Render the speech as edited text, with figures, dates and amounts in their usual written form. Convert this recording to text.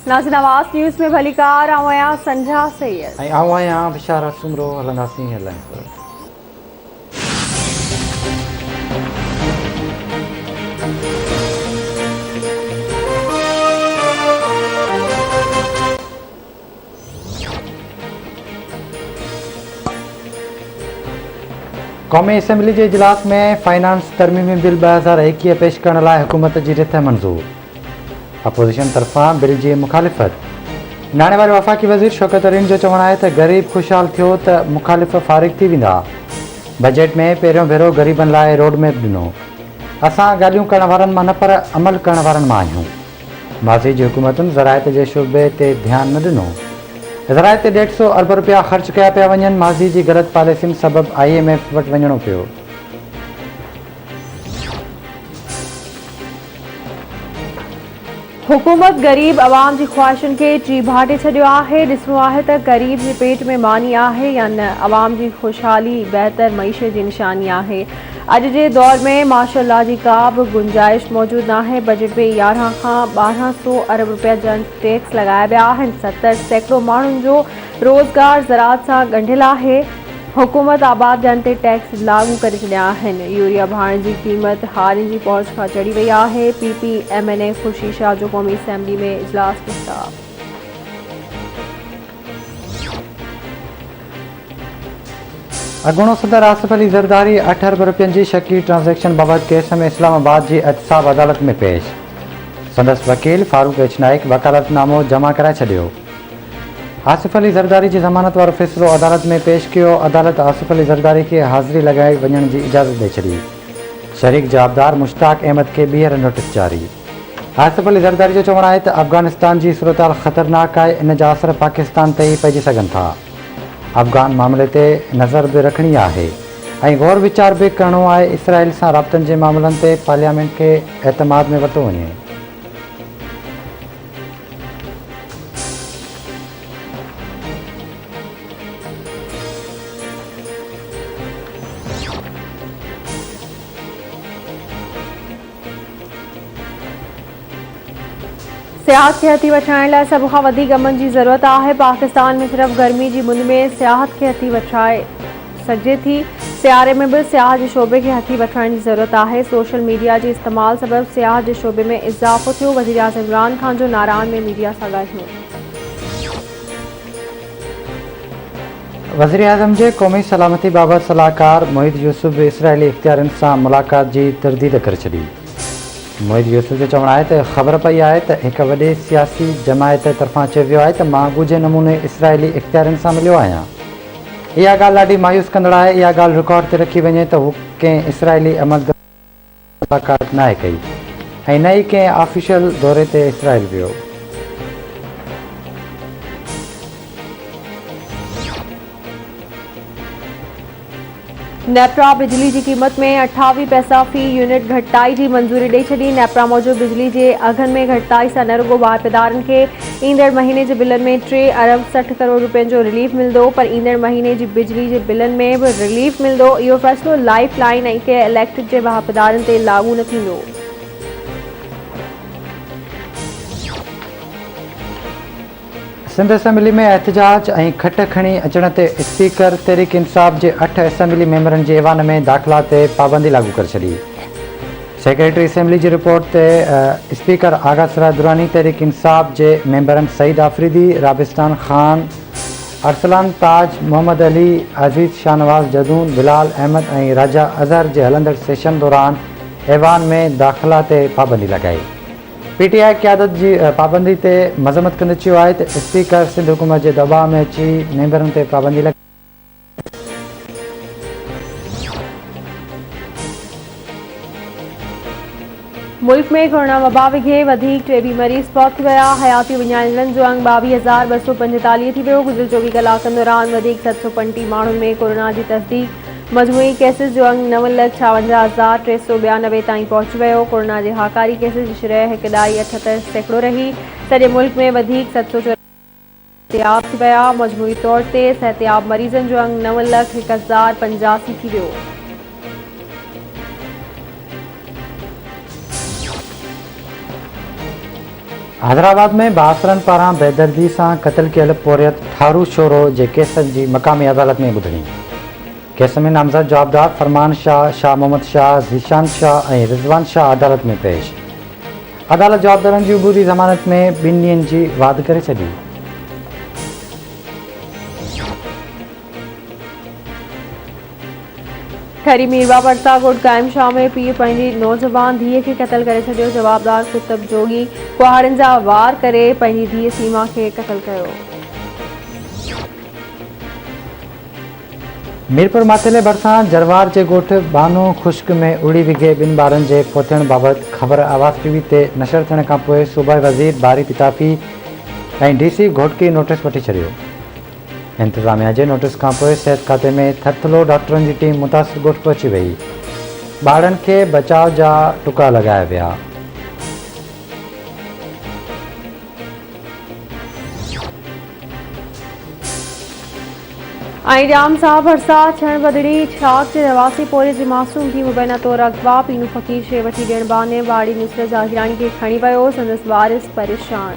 नाज़िन आवाज़ न्यूज़ में भलीकार आवां संझा सैयद ऐं आऊं आहियां बिशारा सुमरो हलंदासीं हेडलाइंस। क़ौमी असेंबली जे इजलास में फाइनेंस तरमीमी बिल 2021 पेश करण लाइ हुकूमत जी रिथ मंज़ूर। अपोज़िशन तरफ़ां बिल जी मुखालिफ़त। नाणे वारे वफ़ाक़ी वज़ीर शौकत तरीन जो चवणु आहे त ग़रीब ख़ुशहाल थियो त मुखालिफ़ फ़ारिग़ थी वेंदा। बजट में पहिरियों भेरो ग़रीबनि लाइ रोड मैप ॾिनो। असां ॻाल्हियूं करण वारनि मां न पर अमल करण वारनि मां आहियूं। माज़ी जी हुकूमतुनि ज़राइत जे शोबे ते ध्यानु न ॾिनो। ज़राइत ते 150 अरब रुपया ख़र्च कया पिया वञनि। माज़ी जी ग़लति पॉलिसियुनि सबबि IMF वटि वञिणो पियो। हुकूमत गरीब अवाम जी ख़्वाहिशुनि खे टी भाटे छॾियो आहे। ॾिसणो आहे त ग़रीब जे पेट में मानी आहे या न। अवाम जी ख़ुशहाली बहितर मईशत जी निशानी आहे। अॼु जे दौर में माशाअल्लाह जी का बि गुंजाइश मौजूदु नाहे। बजट में 11 खां 1200 अरब रुपया जन टैक्स लॻाया विया आहिनि। 70 सैकड़ो माण्हुनि जो रोज़गार ज़राअत सां ॻंढियलु आहे। हुकूमत आबाद जन ते टैक्स लागू करे छॾिया आहिनि। यूरिया भाणे जी क़ीमत हारियुनि जी पहुच खां चढ़ी वई आहे। PPMNA ख़ुर्शीद शाह जो क़ौमी असेंबली में इजलास प्रस्ताव। अॻूणो सदर आसिफ अली ज़रदारी 8 अरब रुपयनि जी शकी ट्रांज़ैक्शन बाबति केस में इस्लामाबाद जी एहतसाब अदालत में पेश। संदसि वकील फारूक एच नाइक वकालतनामो जमा कराए छॾियो। आसिफ अली ज़रदारी जी ज़मानत वारो फ़ैसिलो अदालत में पेश कयो। अदालत आसिफ अली ज़रदारी खे हाज़िरी लॻाए वञण जी इजाज़त ॾेई छॾी। शरीक जवाबदार मुश्ताक अहमद खे ॿीहर नोटिस जारी। आसिफ अली ज़रदारी जो चवणु आहे त अफ़गानिस्तान जी सूरत ख़तरनाक आहे। इन जा असर पाकिस्तान ते ई पइजी सघनि था। अफ़गान मामले ते नज़र बि रखणी आहे ऐं गौर वीचार बि करिणो आहे। इसराइल सां राब्तनि जे मामलनि ते पार्लियामेंट खे एतमाद में वरितो वञे। सियाहत खे हथी वठाइण लाइ सभ खां वधीक अमन जी ज़रूरत आहे। पाकिस्तान में सिर्फ़ गर्मी जी मुंद में सियाहत खे हथी वठाए सघिजे थी। सियारे में बि सियाहत जे शोबे खे हथी वठण जी ज़रूरत आहे। सोशल मीडिया जे इस्तेमाल सबबि सियाहत जे शोबे में इज़ाफ़ो थियो। वज़ीर आज़म इमरान ख़ान जो नारान में मीडिया सां ॻाल्हियूं। वज़ीर आज़म जे क़ौमी सलामती बाबति सलाहकार मोहित यूसुफ बि इसराइली इख़्तियारनि सां मुलाक़ात जी तरदीद करे छॾी। मोहित यूसुफ जो चवणु आहे त ख़बर पई आहे त हिकु वॾे सियासी जमायत तरफ़ां चयो वियो आहे त मां ॻुझे नमूने इसराइली इख़्तियारनि सां मिलियो आहियां। इहा ॻाल्हि ॾाढी मायूस कंदड़ आहे। इहा ॻाल्हि रिकॉर्ड ते रखी वञे त हू कंहिं इसराइली अमल मुलाक़ात नाहे कई ऐं न ई कंहिं ऑफिशियल दौरे ते इसराइल वियो। नेपरा बिजली जी क़ीमत में 28 पैसा फ़ी यूनिट घटिताई जी मंज़ूरी ॾेई छॾी। नेपरा मूजिबि बिजली जे अघनि में घटिताई सां न रुॻो वाहिपेदारनि खे ईंदड़ महीने जे बिलनि में 3 अरब 60 करोड़ रुपयनि जो रिलीफ मिलंदो, पर ईंदड़ महीने जी बिजली जे बिलनि में बि रिलीफ मिलंदो। इहो फ़ैसिलो लाइफ लाइन ऐं कंहिं इलेक्ट्रिक जे वाहिपेदारनि ते लागू न थींदो। सिंध असेंबली में एहतजाज ऐं खट खणी अचण ते स्पीकर तहरीक इंसाफ़ जे 8 असेंबली मेंबरनि जे ऐवान में दाख़िला ते पाबंदी लागू करे छॾी। सेक्रेटरी असेंबली जी रिपोर्ट ते स्पीकर आगा सराय दुरानी तहरीक इंसाफ़ जे मेंबरनि सईद आफरीदी, राबिस्तान ख़ान, अरसलान ताज, मोहम्मद अली, अज़ीज़ शाहनवाज़ जदून, बिलाल अहमद ऐं राजा अज़हर जे हलंदड़ सेशन दौरान ऐवान में दाख़िला ते पाबंदी लॻाई। PTI क़यादत जी पाबंदी ते मज़म्मत कंदे चयो आहे त स्पीकर सिंध हुकूमत जे दबाउ में अची मेंबरनि ते पाबंदी लॻाई। मुल्क में कोरोना वबा विघे वधीक 23 मरीज़ फौत थी विया। हयाती विञाइलनि जो अंग 22,245 थी वियो। गुज़िरियल 24 कलाकनि दौरान वधीक 735 माण्हुनि में कोरोना जी तस्दीक। मजमूई केसिस जो अंग 9,56,392 ताईं पहुची वियो। कोरोना जे हाकारी केसिस जी शरह 1.78% रही। सॼे मुल्क में वधीक 704 सिहतयाब थी विया। मजमूई तौर ते सिहतयाब मरीज़नि जो अंग 9,01,085 थी वियो। हैदराबाद में बासरन पारां बेदर्दी सां क़त्ल कयल पोरियत ठारू शोरो जे केसनि जी मक़ामी अदालत में ॿुधणी। केस में नामज़द जवाबदार फरमान शाह, शाह मोहम्मद शाह, ज़ीशान शाह ऐं रिज़वान शाह अदालत में पेश। अदालत जवाबदारनि जी अबूरी ज़मानत में 2 ॾींहनि जी वाद करे छॾी। खैरी मीरवा परता गुट कायम शाह में पीउ पंहिंजी नौजवान धीअ खे क़त्ल करे छॾियो। जवाबदार कुतब जोगी कुहाड़नि जा वार करे पंहिंजी धीअ सीमा खे क़त्ल कयो। मीरपुर माथेले भरिसां जरवार जे ॻोठ बानो खुश्क में उड़ी विघे 2 ॿारनि जे फोथियण बाबति ख़बर आवाज़ टीवी ते नशर थियण खां पोइ सूबाई वज़ीर बारी पिताफी ऐं DC घोटकी नोटिस वठी छॾियो। इंतिज़ामिया जे नोटिस खां पोइ सिहत खाते में थर्थलो डॉक्टरनि जी टीम मुतासिर ॻोठ पहुची वई। ॿारनि खे बचाव जा टुका लॻाया विया। जाम साहब भरसा छण बदड़ी छाक जे रवासी पोरे जी मासूम थी मुबैना तौर अगवा पीनू फ़कीर शइ वठी ॾियण बहाने बाड़ी नुसरत ज़ाहिरानी खे खणी वियो। संदसि वारिस परेशान।